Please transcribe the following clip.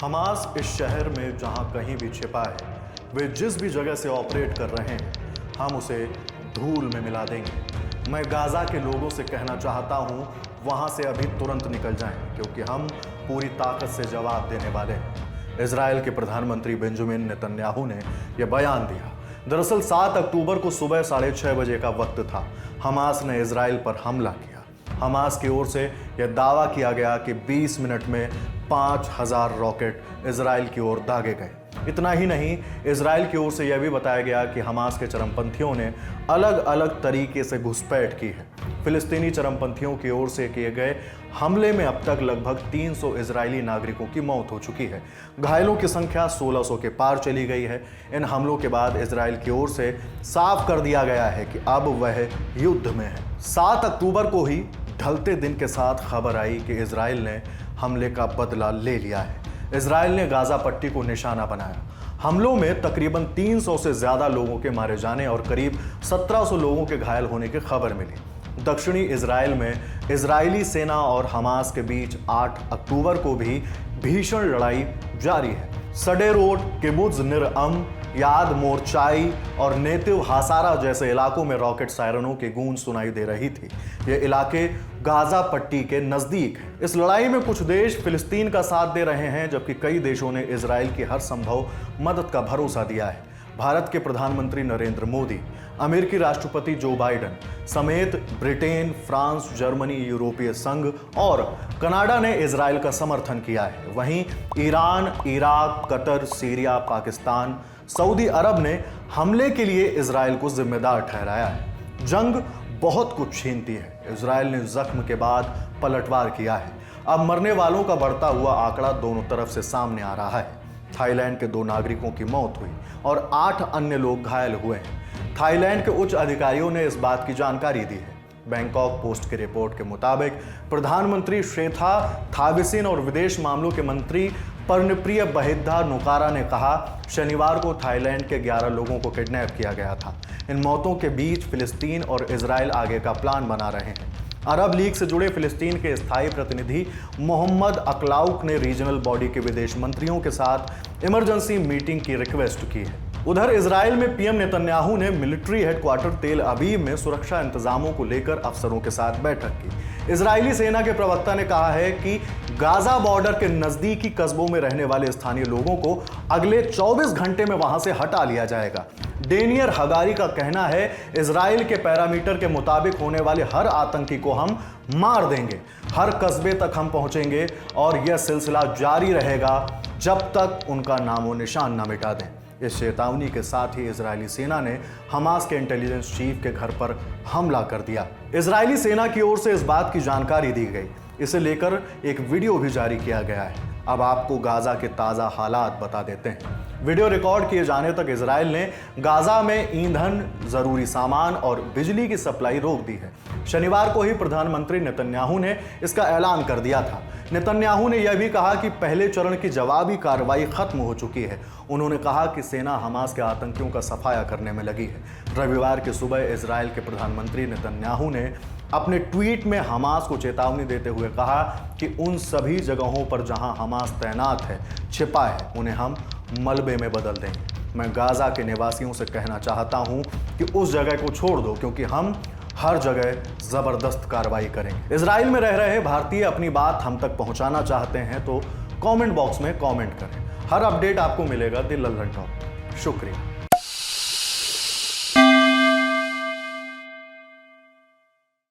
Hamas इस शहर में जहां कहीं भी छिपा है, वे जिस भी जगह से ऑपरेट कर रहे हैं, हम उसे धूल में मिला देंगे। मैं गाजा के लोगों से कहना चाहता हूं, वहां से अभी तुरंत निकल जाएं, क्योंकि हम पूरी ताकत से जवाब देने वाले हैं। इजराइल के प्रधानमंत्री बेंजामिन नेतन्याहू ने यह बयान दिया। दरअसल 7 अक्टूबर को सुबह 6:30 बजे का वक्त था। हमास ने इजराइल पर हमला किया। हमास की ओर से यह दावा किया गया कि 20 मिनट में 5000 रॉकेट इजराइल की ओर दागे गए। इतना ही नहीं, इजराइल की ओर से यह भी बताया गया कि हमास के चरमपंथियों ने अलग अलग तरीके से घुसपैठ की है। फिलिस्तीनी चरमपंथियों की ओर से किए गए हमले में अब तक लगभग 300 इजरायली नागरिकों की मौत हो चुकी है। घायलों की संख्या 1600 के पार चली गई है। इन हमलों के बाद इजराइल की ओर से साफ कर दिया गया है कि अब वह युद्ध में है। 7 अक्टूबर को ही ढलते दिन के साथ खबर आई कि इजराइल ने हमले का बदला ले लिया है। इजराइल ने गाजा पट्टी को निशाना बनाया। हमलों में तकरीबन 300 से ज्यादा लोगों के मारे जाने और करीब 1700 लोगों के घायल होने की खबर मिली। दक्षिणी इजराइल में इजरायली सेना और हमास के बीच 8 अक्टूबर को भी भीषण लड़ाई जारी है। सडेरोट, किबुत्ज नीर अम, याद मोर्चाई और नेतिव हासारा जैसे इलाकों में रॉकेट सायरनों की गूंज सुनाई दे रही थी। ये इलाके गाजा पट्टी के नजदीक हैं। इस लड़ाई में कुछ देश फिलिस्तीन का साथ दे रहे हैं, जबकि कई देशों ने इजराइल की हर संभव मदद का भरोसा दिया है। भारत के प्रधानमंत्री नरेंद्र मोदी, अमेरिकी राष्ट्रपति जो बाइडेन समेत ब्रिटेन, फ्रांस, जर्मनी, यूरोपीय संघ और कनाडा ने इजराइल का समर्थन किया है। वहीं Iran, Iraq, Qatar, Syria, Pakistan, Saudi Arab ने हमले के लिए इजराइल को जिम्मेदार ठहराया है। जंग बहुत कुछ छीनती है। इजराइल ने जख्म के बाद पलटवार किया है। अब मरने वालों का बढ़ता हुआ आंकड़ा दोनों तरफ से सामने आ रहा है। थाईलैंड के 2 नागरिकों की मौत हुई और 8 अन्य लोग घायल हुए हैं। थाईलैंड के उच्च अधिकारियों ने इस बात की जानकारी दी है। बैंकॉक पोस्ट की रिपोर्ट के मुताबिक प्रधानमंत्री श्रेथा थाविसिन और विदेश मामलों के मंत्री पर्णप्रिय बहिद्धा नुकारा ने कहा, शनिवार को थाईलैंड के 11 लोगों को किडनैप किया गया था। इन मौतों के बीच फिलिस्तीन और इजराइल आगे का प्लान बना रहे हैं। अरब लीग से जुड़े फिलिस्तीन के स्थायी प्रतिनिधि मोहम्मद अकलाउक ने रीजनल बॉडी के विदेश मंत्रियों के साथ इमरजेंसी मीटिंग की रिक्वेस्ट की है। उधर इजराइल में पीएम नेतन्याहू ने मिलिट्री हेडक्वार्टर तेल अवीव में सुरक्षा इंतजामों को लेकर अफसरों के साथ बैठक की। इजरायली सेना के प्रवक्ता ने कहा है कि गाजा बॉर्डर के नजदीकी कस्बों में रहने वाले स्थानीय लोगों को अगले 24 घंटे में वहां से हटा लिया जाएगा। डेनियर हगारी का कहना है, इजराइल के पैरामीटर के मुताबिक होने वाले हर आतंकी को हम मार देंगे। हर कस्बे तक हम पहुंचेंगे और यह सिलसिला जारी रहेगा जब तक उनका नामो निशान न मिटा दें। इस चेतावनी के साथ ही इजरायली सेना ने हमास के इंटेलिजेंस चीफ के घर पर हमला कर दिया। इजरायली सेना की ओर से इस बात की जानकारी दी गई। इसे लेकर एक वीडियो भी जारी किया गया है। अब आपको गाजा के ताज़ा हालात बता देते हैं। वीडियो रिकॉर्ड किए जाने तक इजराइल ने गाजा में ईंधन, जरूरी सामान और बिजली की सप्लाई रोक दी है। शनिवार को ही प्रधानमंत्री नेतन्याहू ने इसका ऐलान कर दिया था। नेतन्याहू ने यह भी कहा कि पहले चरण की जवाबी कार्रवाई खत्म हो चुकी है। उन्होंने कहा कि सेना हमास के आतंकियों का सफाया करने में लगी है। रविवार की सुबह इजराइल के प्रधानमंत्री नेतन्याहू ने अपने ट्वीट में हमास को चेतावनी देते हुए कहा कि उन सभी जगहों पर जहां हमास तैनात है, छिपा है, उन्हें हम मलबे में बदल देंगे। मैं गाजा के निवासियों से कहना चाहता हूं कि उस जगह को छोड़ दो, क्योंकि हम हर जगह जबरदस्त कार्रवाई करेंगे। इजराइल में रह रहे भारतीय अपनी बात हम तक पहुंचाना चाहते हैं तो कमेंट बॉक्स में कमेंट करें। हर अपडेट आपको मिलेगा द लल्लन टॉप। शुक्रिया।